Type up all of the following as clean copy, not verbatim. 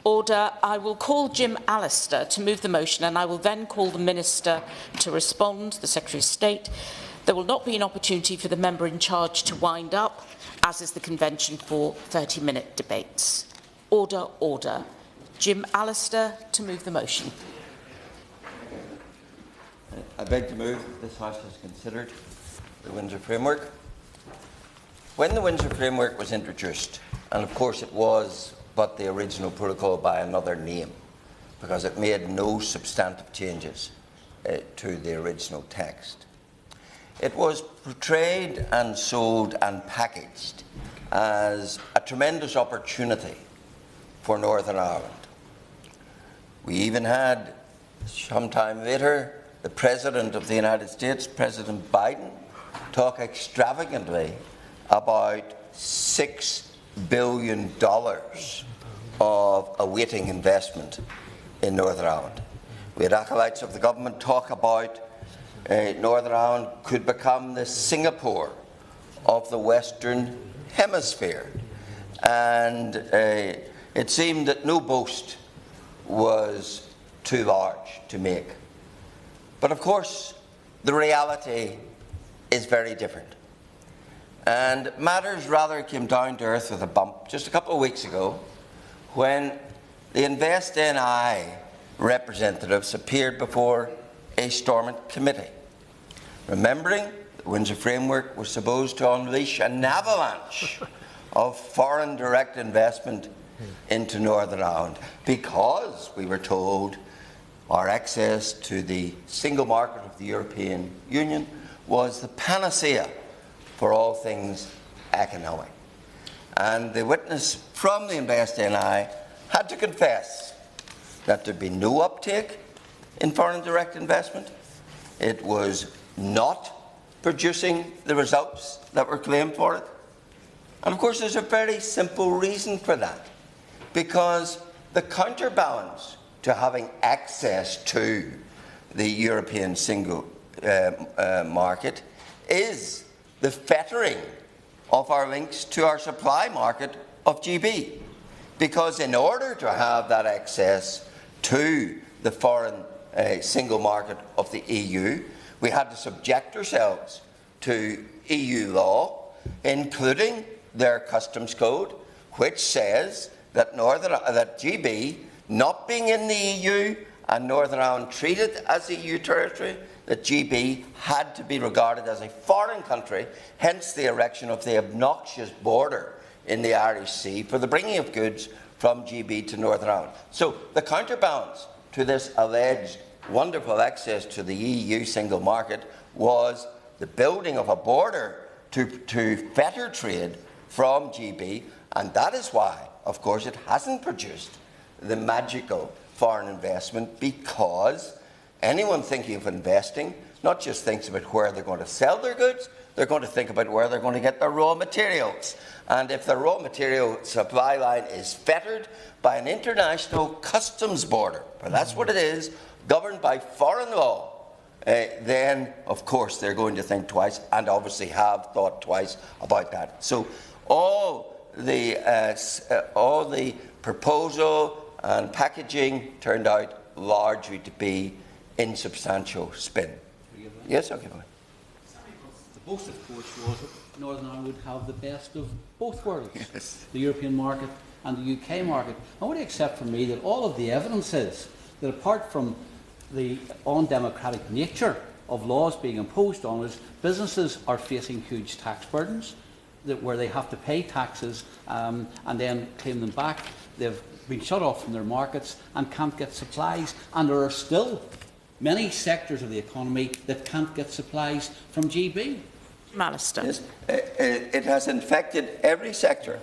Order. I will call Jim Allister to move the motion, and I will then call the Minister to respond, the Secretary of State. There will not be an opportunity for the member in charge to wind up, as is the convention for 30-minute debates. Order, order. Jim Allister to move the motion. I beg to move this House has considered the Windsor Framework. When the Windsor Framework was introduced, and of course it was but the original protocol by another name, because it made no substantive changes to the original text, it was portrayed and sold and packaged as a tremendous opportunity for Northern Ireland. We even had, sometime later, the President of the United States, President Biden, talk extravagantly about $6 billion of awaiting investment in Northern Ireland. We had acolytes of the government talk about Northern Ireland could become the Singapore of the Western Hemisphere. And it seemed that no boast was too large to make. But of course, the reality is very different. And matters rather came down to earth with a bump just a couple of weeks ago when the Invest NI representatives appeared before a Stormont committee. Remembering the Windsor Framework was supposed to unleash an avalanche of foreign direct investment into Northern Ireland because, we were told, our access to the single market of the European Union was the panacea for all things economic. And the witness from the Invest NI had to confess that there'd been no uptake in foreign direct investment. It was not producing the results that were claimed for it. And of course, there's a very simple reason for that. Because the counterbalance to having access to the European single market is the fettering of our links to our supply market of GB. Because in order to have that access to the foreign single market of the EU, we had to subject ourselves to EU law, including their customs code, which says that GB, not being in the EU and Northern Ireland treated as EU territory, that GB had to be regarded as a foreign country, hence the erection of the obnoxious border in the Irish Sea for the bringing of goods from GB to Northern Ireland. So the counterbalance to this alleged wonderful access to the EU single market was the building of a border to fetter trade from GB, and that is why, of course, it hasn't produced the magical foreign investment, because anyone thinking of investing not just thinks about where they're going to sell their goods, they're going to think about where they're going to get their raw materials. And if the raw material supply line is fettered by an international customs border, well, that's what it is, governed by foreign law, then, of course, they're going to think twice, and obviously have thought twice about that. So all the proposal and packaging turned out largely to be insubstantial spin. Yes, okay. The boast, of course, was that Northern Ireland would have the best of both worlds, yes. The European market and the UK market. And would you accept from me that all of the evidence is that, apart from the undemocratic nature of laws being imposed on us, businesses are facing huge tax burdens, where they have to pay taxes and then claim them back. They've been shut off from their markets and can't get supplies, and there are still many sectors of the economy that can't get supplies from GB. Allister. Yes, it has infected every sector,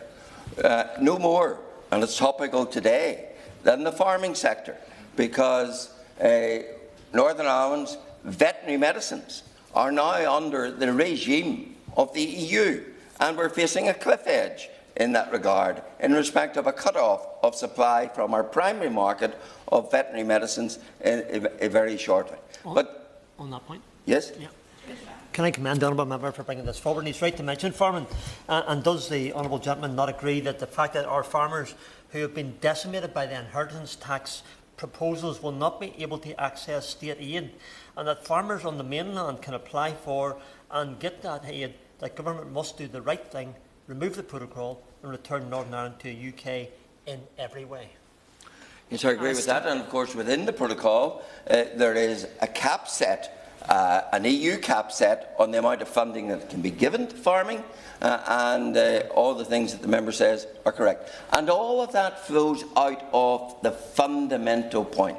no more, and it's topical today, than the farming sector, because Northern Ireland's veterinary medicines are now under the regime of the EU, and we're facing a cliff edge in that regard in respect of a cut-off of supply from our primary market of veterinary medicines very shortly. On that point? Yes? Yeah. Can I commend the honourable member for bringing this forward? And he's right to mention farming. And does the honourable gentleman not agree that the fact that our farmers who have been decimated by the inheritance tax proposals will not be able to access state aid, and that farmers on the mainland can apply for and get that aid, that government must do the right thing, remove the protocol and return Northern Ireland to the UK in every way? Yes, I agree with that. And of course, within the protocol, there is a cap set, an EU cap set on the amount of funding that can be given to farming, and all the things that the member says are correct. And all of that flows out of the fundamental point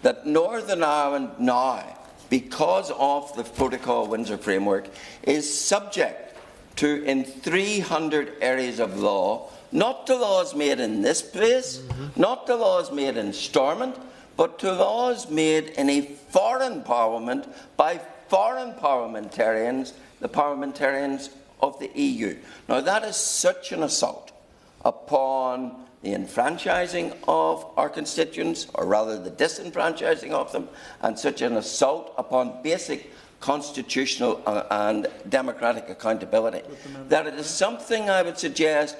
that Northern Ireland now, because of the Protocol Windsor framework, is subject to, in 300 areas of law, not to laws made in this place, not to laws made in Stormont, but to laws made in a foreign parliament by foreign parliamentarians, the parliamentarians of the EU. Now, that is such an assault upon the enfranchising of our constituents, or rather the disenfranchising of them, and such an assault upon basic constitutional and democratic accountability, that it is something I would suggest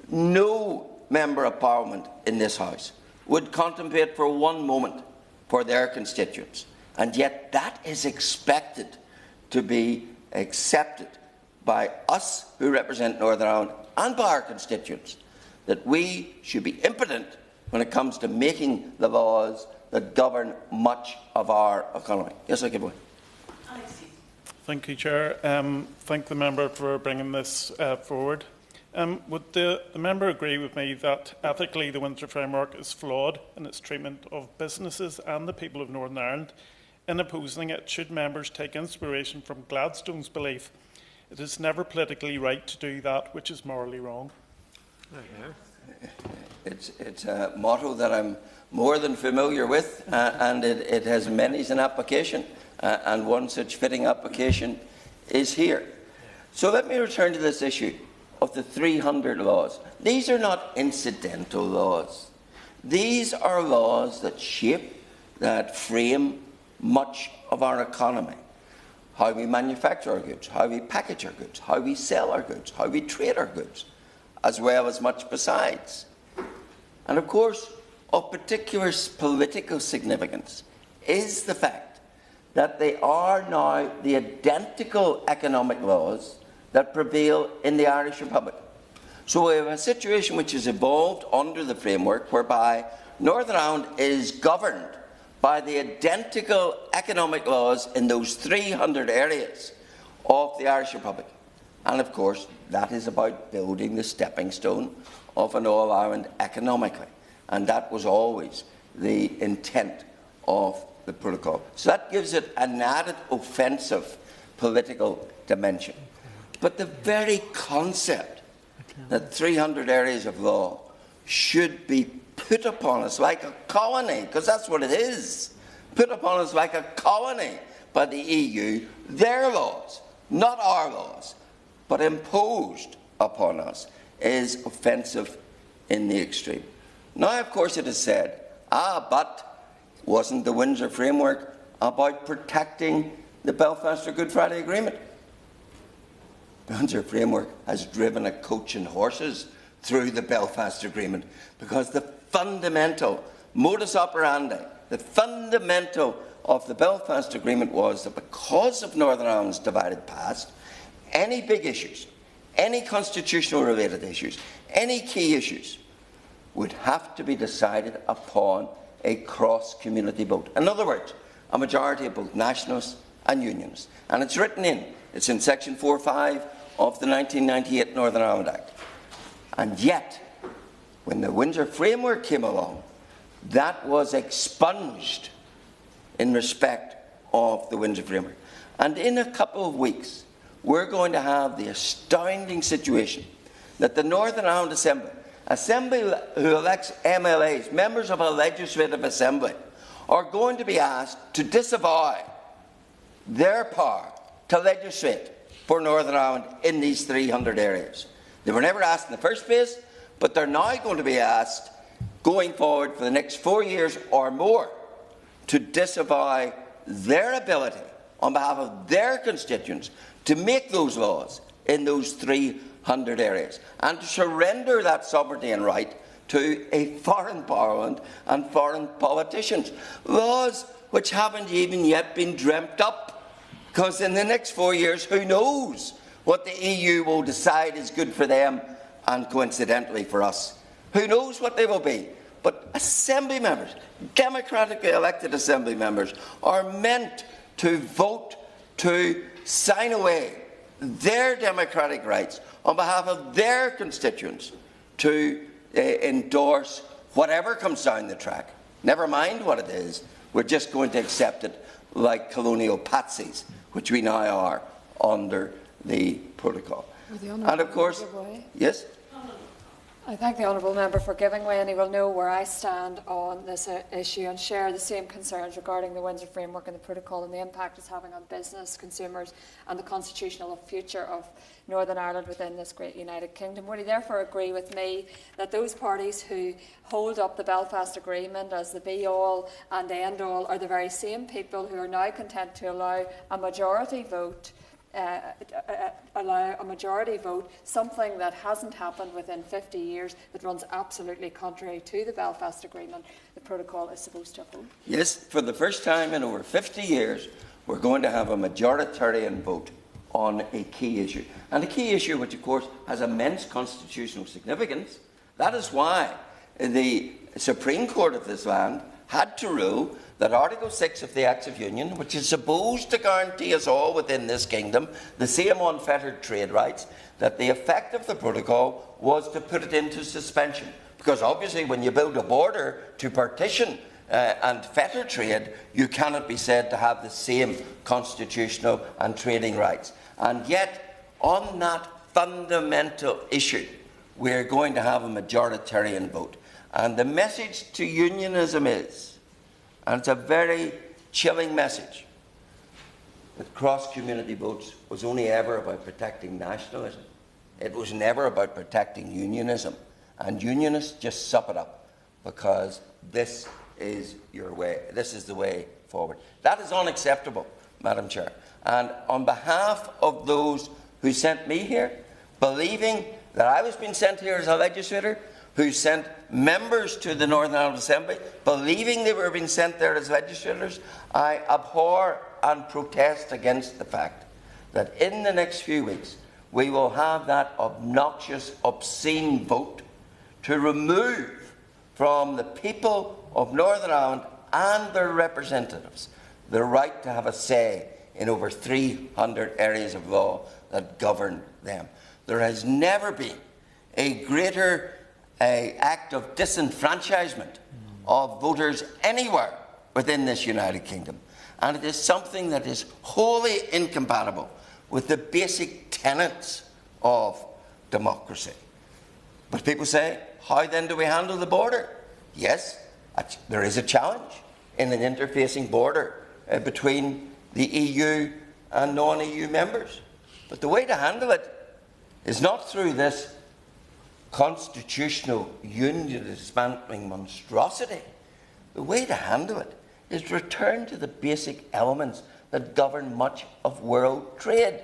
no member of Parliament in this House would contemplate for one moment for their constituents. And yet that is expected to be accepted by us who represent Northern Ireland and by our constituents, that we should be impotent when it comes to making the laws that govern much of our economy. Yes, I give way. Thank you, Chair. Thank the member for bringing this forward. Would the member agree with me that ethically the Windsor framework is flawed in its treatment of businesses and the people of Northern Ireland? In opposing it, should members take inspiration from Gladstone's belief it is never politically right to do that which is morally wrong? It's a motto that I'm more than familiar with, and it has many's an application, and one such fitting application is here. So let me return to this issue of the 300 laws. These are not incidental laws. These are laws that shape, that frame much of our economy. How we manufacture our goods, how we package our goods, how we sell our goods, how we trade our goods, as well as much besides. And of course, of particular political significance is the fact that they are now the identical economic laws that prevail in the Irish Republic. So we have a situation which has evolved under the framework whereby Northern Ireland is governed by the identical economic laws in those 300 areas of the Irish Republic. And of course, that is about building the stepping stone of an all-Ireland economically. And that was always the intent of the protocol. So that gives it an added offensive political dimension. But the very concept that 300 areas of law should be put upon us like a colony, because that's what it is, put upon us like a colony by the EU, their laws, not our laws, but imposed upon us, is offensive in the extreme. Now, of course, it is said, but wasn't the Windsor framework about protecting the Belfast or Good Friday Agreement? The Windsor framework has driven a coach and horses through the Belfast Agreement, because the fundamental modus operandi, the fundamental of the Belfast Agreement was that because of Northern Ireland's divided past, any big issues, any constitutional related issues, any key issues would have to be decided upon a cross-community vote. In other words, a majority of both nationalists and unionists. And it's written in, it's in section 4.5 of the 1998 Northern Ireland Act. And yet, when the Windsor framework came along, that was expunged in respect of the Windsor framework. And in a couple of weeks, we're going to have the astounding situation that the Northern Ireland Assembly who elects MLAs, members of a legislative assembly, are going to be asked to disavow their power to legislate for Northern Ireland in these 300 areas. They were never asked in the first place, but they're now going to be asked, going forward for the next 4 years or more, to disavow their ability on behalf of their constituents to make those laws in those 300 areas and to surrender that sovereignty and right to a foreign parliament and foreign politicians. Laws which haven't even yet been dreamt up, because in the next 4 years, who knows what the EU will decide is good for them and coincidentally for us. Who knows what they will be? But Assembly members, democratically elected Assembly members, are meant to vote to sign away their democratic rights on behalf of their constituents to endorse whatever comes down the track. Never mind what it is, we're just going to accept it like colonial patsies, which we now are under the protocol. And of course, yes? I thank the honourable member for giving way, and he will know where I stand on this issue and share the same concerns regarding the Windsor Framework and the Protocol and the impact it's having on business, consumers and the constitutional future of Northern Ireland within this great United Kingdom. Would he therefore agree with me that those parties who hold up the Belfast Agreement as the be-all and end-all are the very same people who are now content to allow a majority vote something that hasn't happened within 50 years, that runs absolutely contrary to the Belfast Agreement the Protocol is supposed to uphold? Yes, for the first time in over 50 years, we're going to have a majoritarian vote on a key issue. And a key issue which, of course, has immense constitutional significance. That is why the Supreme Court of this land had to rule that Article 6 of the Acts of Union, which is supposed to guarantee us all within this kingdom the same unfettered trade rights, that the effect of the protocol was to put it into suspension. Because obviously when you build a border to partition and fetter trade, you cannot be said to have the same constitutional and trading rights. And yet, on that fundamental issue, we're going to have a majoritarian vote. And the message to unionism is, and it's a very chilling message, that cross-community votes was only ever about protecting nationalism. It was never about protecting unionism. And unionists just sup it up, because this is your way. This is the way forward. That is unacceptable, Madam Chair. And on behalf of those who sent me here, believing that I was being sent here as a legislator, who sent members to the Northern Ireland Assembly, believing they were being sent there as legislators, I abhor and protest against the fact that in the next few weeks we will have that obnoxious, obscene vote to remove from the people of Northern Ireland and their representatives the right to have a say in over 300 areas of law that govern them. There has never been a greater act of disenfranchisement of voters anywhere within this United Kingdom. And it is something that is wholly incompatible with the basic tenets of democracy. But people say, how then do we handle the border? Yes, there is a challenge in an interfacing border between the EU and non-EU members. But the way to handle it is not through this constitutional union dismantling monstrosity. The way to handle it is to return to the basic elements that govern much of world trade,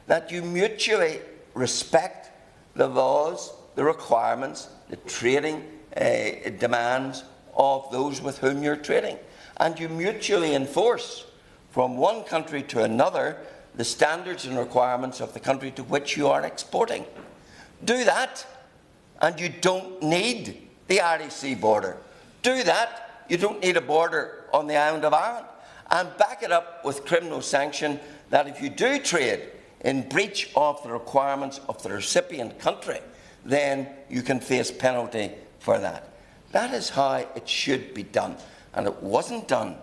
that you mutually respect the laws, the requirements, the trading demands of those with whom you're trading, and you mutually enforce from one country to another the standards and requirements of the country to which you are exporting. Do that, and you don't need the Irish Sea border. Do that, you don't need a border on the island of Ireland. And back it up with criminal sanction that if you do trade in breach of the requirements of the recipient country, then you can face penalty for that. That is how it should be done. And it wasn't done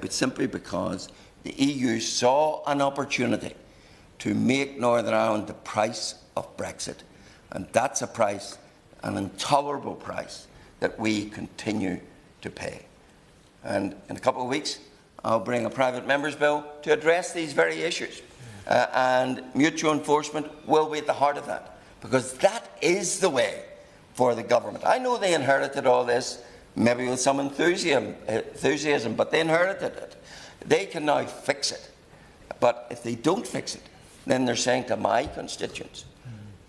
simply because the EU saw an opportunity to make Northern Ireland the price of Brexit. And that's a price, an intolerable price, that we continue to pay. And in a couple of weeks, I'll bring a private member's bill to address these very issues. And mutual enforcement will be at the heart of that, because that is the way for the government. I know they inherited all this, maybe with some enthusiasm, but they inherited it. They can now fix it. But if they don't fix it, then they're saying to my constituents,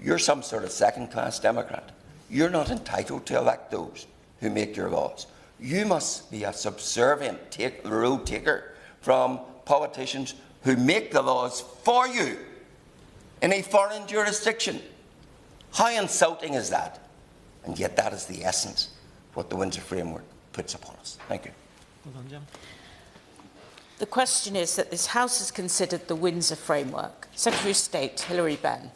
you're some sort of second-class Democrat. You're not entitled to elect those who make your laws. You must be a subservient road taker from politicians who make the laws for you in a foreign jurisdiction. How insulting is that? And yet that is the essence of what the Windsor Framework puts upon us. Thank you. Well done, Jim. The question is that this House has considered the Windsor Framework. Secretary of State Hilary Benn.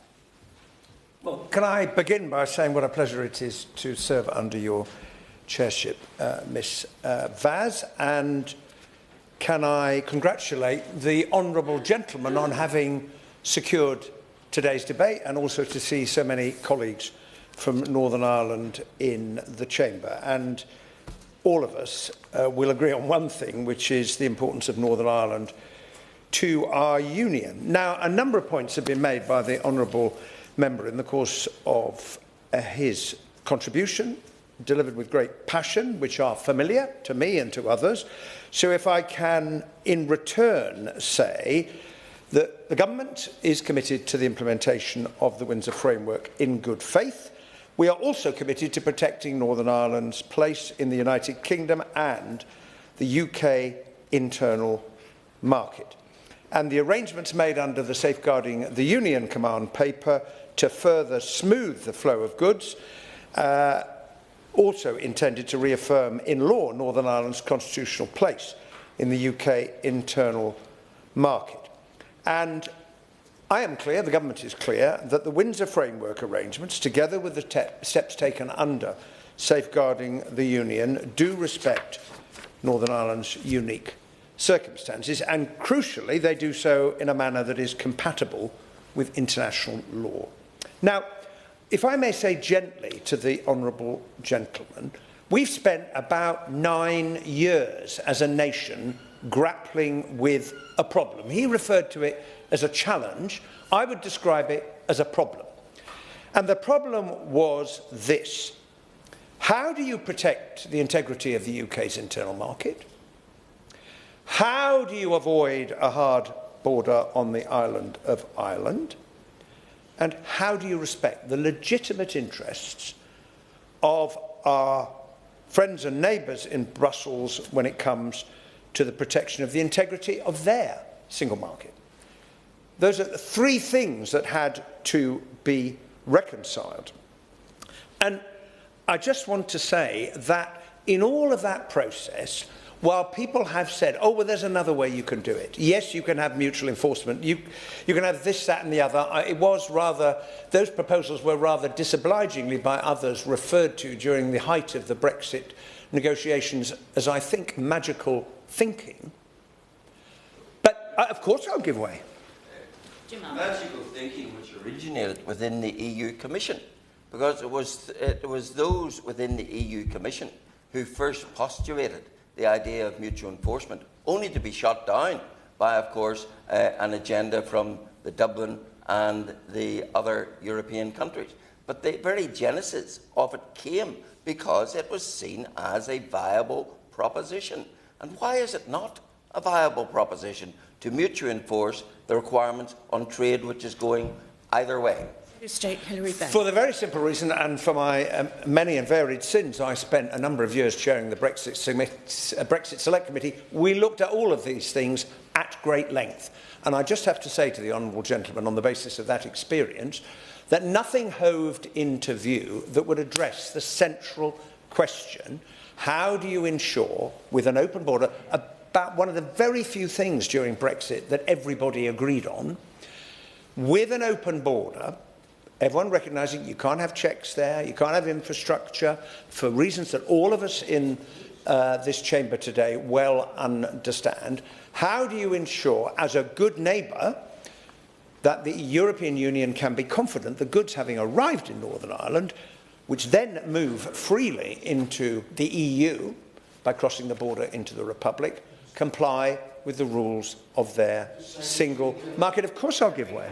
Well, can I begin by saying what a pleasure it is to serve under your chairship, Miss Vaz, and can I congratulate the honourable gentleman on having secured today's debate, and also to see so many colleagues from Northern Ireland in the chamber. And all of us will agree on one thing, which is the importance of Northern Ireland to our union. Now, a number of points have been made by the honourable member in the course of his contribution, delivered with great passion, which are familiar to me and to others. So if I can, in return, say that the government is committed to the implementation of the Windsor Framework in good faith. We are also committed to protecting Northern Ireland's place in the United Kingdom and the UK internal market. And the arrangements made under the Safeguarding the Union Command paper to further smooth the flow of goods also intended to reaffirm in law Northern Ireland's constitutional place in the UK internal market. And I am clear, the government is clear, that the Windsor Framework arrangements, together with the steps taken under Safeguarding the Union, do respect Northern Ireland's unique circumstances, and crucially, they do so in a manner that is compatible with international law. Now, if I may say gently to the honourable gentleman, we've spent about 9 years as a nation grappling with a problem. He referred to it as a challenge. I would describe it as a problem. And the problem was this: how do you protect the integrity of the UK's internal market? How do you avoid a hard border on the island of Ireland? And how do you respect the legitimate interests of our friends and neighbours in Brussels when it comes to the protection of the integrity of their single market? Those are the three things that had to be reconciled. And I just want to say that in all of that process, while people have said, oh, well, there's another way you can do it. Yes, you can have mutual enforcement. You can have this, that and the other. It was rather, those proposals were rather disobligingly by others referred to during the height of the Brexit negotiations as, I think, magical thinking. But, of course, I'll give way. Magical thinking which originated within the EU Commission, because it was those within the EU Commission who first postulated the idea of mutual enforcement, only to be shot down by, of course, an agenda from the Dublin and the other European countries. But the very genesis of it came because it was seen as a viable proposition. And why is it not a viable proposition to mutually enforce the requirements on trade which is going either way? For the very simple reason, and for my many and varied sins, I spent a number of years chairing the Brexit Select Committee. We looked at all of these things at great length. And I just have to say to the honourable gentleman, on the basis of that experience, that nothing hoved into view that would address the central question: how do you ensure, with an open border, about one of the very few things during Brexit that everybody agreed on, with an open border, everyone recognising you can't have checks there, you can't have infrastructure, for reasons that all of us in this chamber today well understand. How do you ensure, as a good neighbour, that the European Union can be confident the goods having arrived in Northern Ireland, which then move freely into the EU by crossing the border into the Republic, comply with the rules of their single market? Of course I'll give way.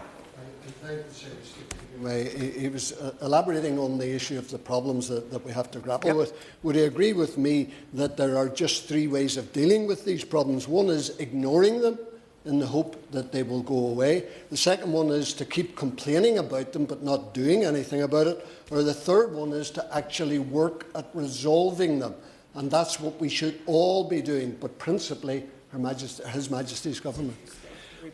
He was elaborating on the issue of the problems that we have to grapple with. Would he agree with me that there are just three ways of dealing with these problems? One is ignoring them in the hope that they will go away. The second one is to keep complaining about them but not doing anything about it. Or the third one is to actually work at resolving them. And that's what we should all be doing, but principally His Majesty's government.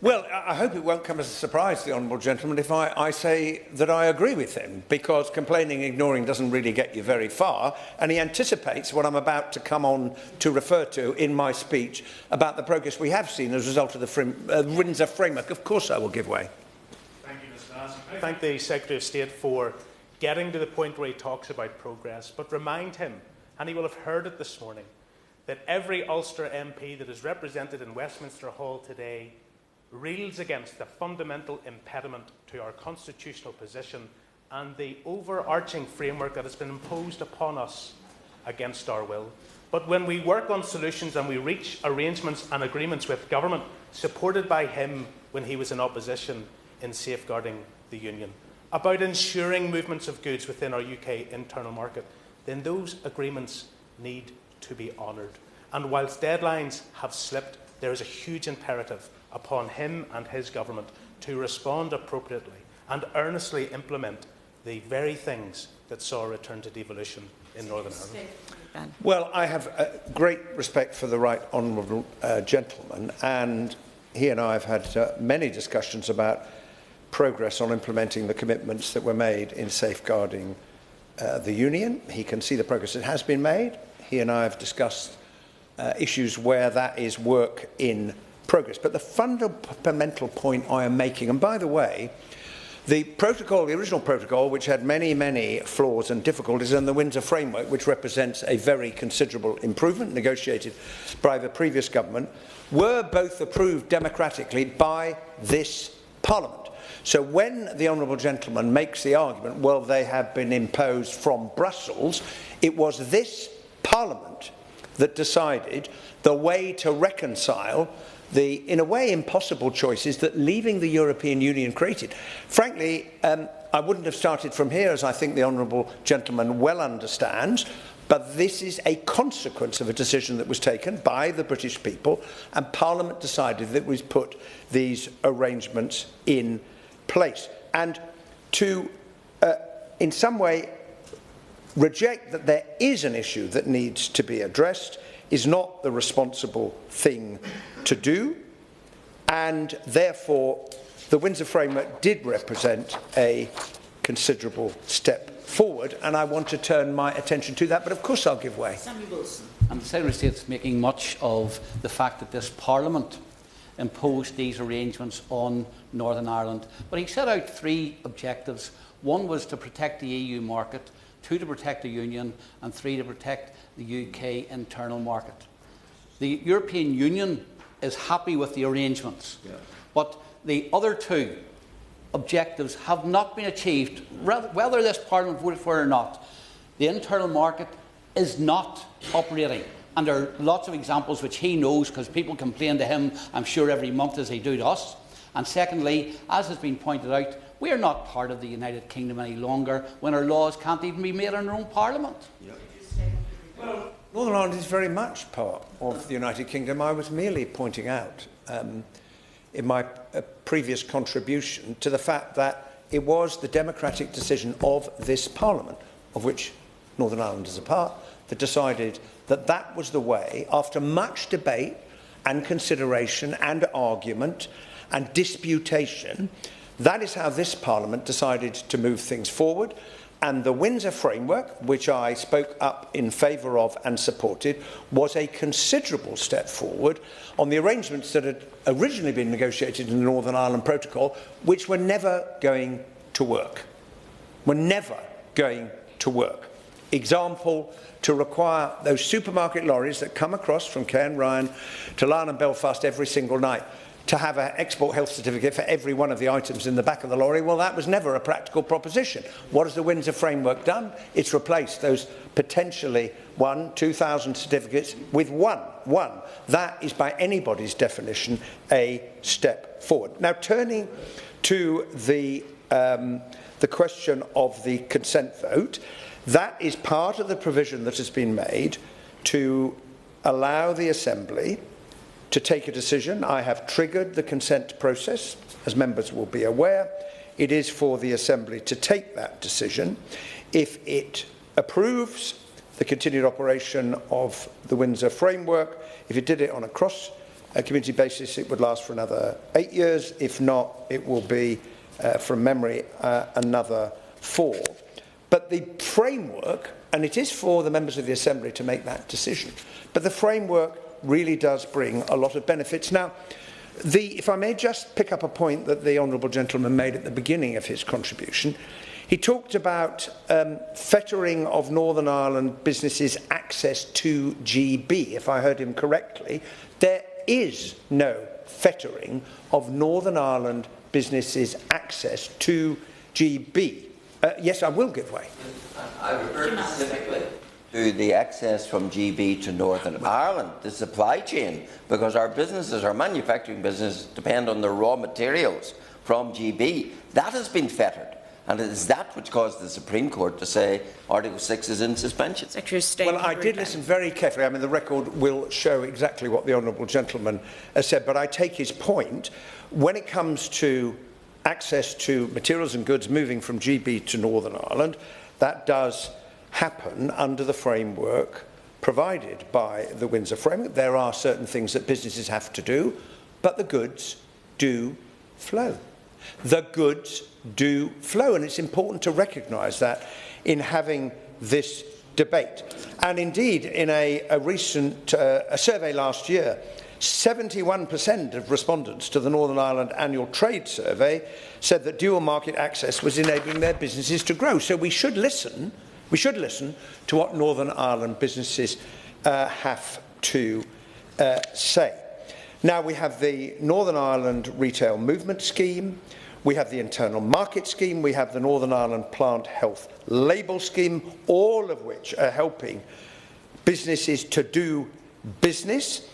Well, I hope it won't come as a surprise to the honourable gentleman if I say that I agree with him, because complaining, ignoring doesn't really get you very far, and he anticipates what I'm about to come on to refer to in my speech about the progress we have seen as a result of the Windsor framework. Of course I will give way. Thank you, Mr. Nass. I thank the Secretary of State for getting to the point where he talks about progress, but remind him, and he will have heard it this morning, that every Ulster MP that is represented in Westminster Hall today reels against the fundamental impediment to our constitutional position and the overarching framework that has been imposed upon us against our will. But when we work on solutions and we reach arrangements and agreements with government, supported by him when he was in opposition in safeguarding the Union, about ensuring movements of goods within our UK internal market, then those agreements need to be honoured. And whilst deadlines have slipped, there is a huge imperative upon him and his government to respond appropriately and earnestly implement the very things that saw a return to devolution in Northern Ireland. Well, I have great respect for the right honourable gentleman, and he and I have had many discussions about progress on implementing the commitments that were made in safeguarding the Union. He can see the progress that has been made. He and I have discussed issues where that is work in progress. But the fundamental point I am making, and by the way, the protocol, the original protocol, which had many, many flaws and difficulties, and the Windsor framework, which represents a very considerable improvement negotiated by the previous government, were both approved democratically by this Parliament. So when the honourable gentleman makes the argument, well, they have been imposed from Brussels, it was this Parliament that decided the way to reconcile the, in a way, impossible choices that leaving the European Union created. Frankly, I wouldn't have started from here, as I think the honourable gentleman well understands, but this is a consequence of a decision that was taken by the British people, and Parliament decided that we put these arrangements in place. And to, in some way, reject that there is an issue that needs to be addressed is not the responsible thing to do, and therefore the Windsor framework did represent a considerable step forward, and I want to turn my attention to that, but of course I'll give way. Samuel Wilson. And the Secretary of State's making much of the fact that this Parliament imposed these arrangements on Northern Ireland, but he set out three objectives. One was to protect the EU market, 2 to protect the Union, and 3 to protect the UK internal market. The European Union is happy with the arrangements, but the other 2 objectives have not been achieved, whether this Parliament voted for it or not. The internal market is not operating, and there are lots of examples which he knows because people complain to him, I'm sure, every month as they do to us. And secondly, as has been pointed out, we are not part of the United Kingdom any longer when our laws can't even be made in our own Parliament. Well, Northern Ireland is very much part of the United Kingdom. I was merely pointing out in my previous contribution to the fact that it was the democratic decision of this Parliament, of which Northern Ireland is a part, that decided that that was the way, after much debate and consideration and argument and disputation, that is how this Parliament decided to move things forward. And the Windsor framework, which I spoke up in favour of and supported, was a considerable step forward on the arrangements that had originally been negotiated in the Northern Ireland Protocol, which were never going to work. Were never going to work. Example, to require those supermarket lorries that come across from Cairn Ryan to Larne and Belfast every single night to have an export health certificate for every one of the items in the back of the lorry. Well, that was never a practical proposition. What has the Windsor framework done? It's replaced those potentially 2,000 certificates with one. That is, by anybody's definition, a step forward. Now, turning to the question of the consent vote, that is part of the provision that has been made to allow the Assembly to take a decision. I have triggered the consent process, as members will be aware. It is for the Assembly to take that decision. If it approves the continued operation of the Windsor framework, if it did it on a cross-community basis, it would last for another 8 years. If not, it will be, from memory, another 4. But the framework, and it is for the members of the Assembly to make that decision, but the framework really does bring a lot of benefits. Now, if I may just pick up a point that the honourable gentleman made at the beginning of his contribution, he talked about fettering of Northern Ireland businesses' access to GB. If I heard him correctly, there is no fettering of Northern Ireland businesses' access to GB. Yes, I will give way. I refer specifically to the access from GB to Northern Ireland, the supply chain, because our businesses, our manufacturing businesses, depend on the raw materials from GB. That has been fettered, and it is that which caused the Supreme Court to say Article 6 is in suspension. Secretary of State. Well, I did listen very carefully. I mean, the record will show exactly what the honourable gentleman has said, but I take his point. When it comes to access to materials and goods moving from GB to Northern Ireland, that does happen under the framework provided by the Windsor framework. There are certain things that businesses have to do, but the goods do flow. The goods do flow, and it's important to recognise that in having this debate. And indeed, in a recent survey last year, 71% of respondents to the Northern Ireland Annual Trade Survey said that dual market access was enabling their businesses to grow. So we should listen to what Northern Ireland businesses have to say. Now we have the Northern Ireland Retail Movement Scheme, we have the Internal Market Scheme, we have the Northern Ireland Plant Health Label Scheme, all of which are helping businesses to do business.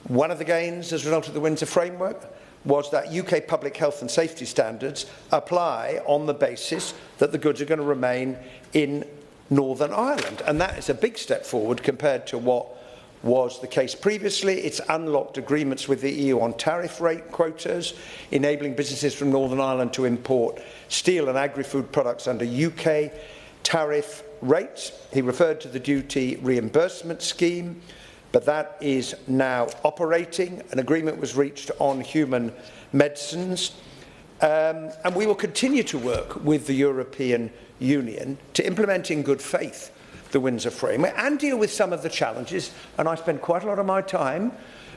One of the gains as a result of the Windsor framework was that UK public health and safety standards apply on the basis that the goods are going to remain in Northern Ireland. And that is a big step forward compared to what was the case previously. It's unlocked agreements with the EU on tariff rate quotas, enabling businesses from Northern Ireland to import steel and agri-food products under UK tariff rates. He referred to the duty reimbursement scheme, but that is now operating. An agreement was reached on human medicines. And we will continue to work with the European Union to implement in good faith the Windsor framework and deal with some of the challenges. And I spend quite a lot of my time,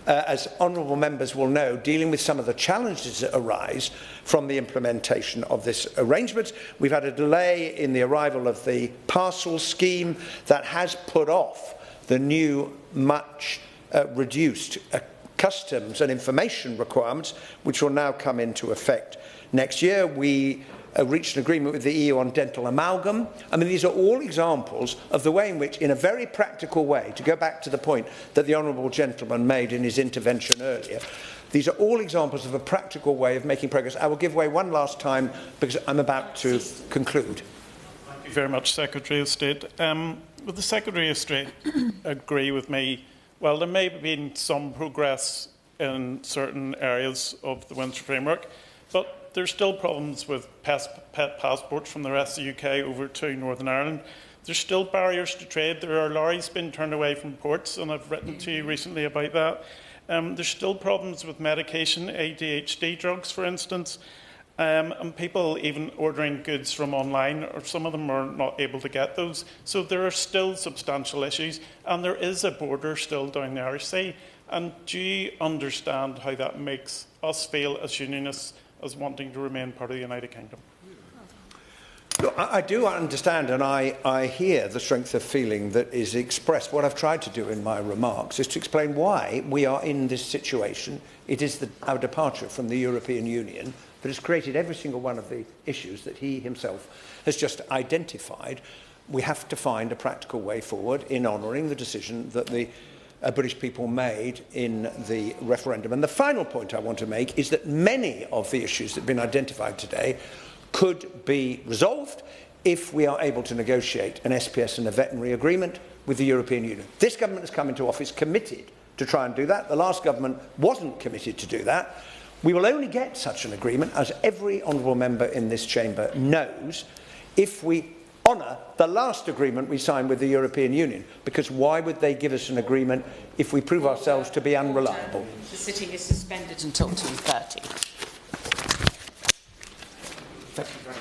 as honourable members will know, dealing with some of the challenges that arise from the implementation of this arrangement. We've had a delay in the arrival of the parcel scheme that has put off the new, much reduced customs and information requirements, which will now come into effect next year. We reached an agreement with the EU on dental amalgam. I mean, these are all examples of the way in which, in a very practical way, to go back to the point that the honourable gentleman made in his intervention earlier, these are all examples of a practical way of making progress. I will give way one last time because I'm about to conclude. Thank you very much, Secretary of State. Would the Secretary of State agree with me? Well, there may have been some progress in certain areas of the Windsor framework, but there's still problems with pet passports from the rest of the UK over to Northern Ireland. There's still barriers to trade. There are lorries being turned away from ports, and I've written to you recently about that. There's still problems with medication, ADHD drugs, for instance, and people even ordering goods from online, or some of them are not able to get those. So there are still substantial issues, and there is a border still down the Irish Sea. And do you understand how that makes us feel as unionists as wanting to remain part of the United Kingdom? Look, I do understand, and I hear the strength of feeling that is expressed. What I've tried to do in my remarks is to explain why we are in this situation. It is our departure from the European Union that has created every single one of the issues that he himself has just identified. We have to find a practical way forward in honouring the decision that the British people made in the referendum. And the final point I want to make is that many of the issues that have been identified today could be resolved if we are able to negotiate an SPS and a veterinary agreement with the European Union. This government has come into office committed to try and do that. The last government wasn't committed to do that. We will only get such an agreement, as every honourable member in this chamber knows, if we honour the last agreement we signed with the European Union, because why would they give us an agreement if we prove ourselves to be unreliable? The sitting is suspended until 2:30. Thank you very much.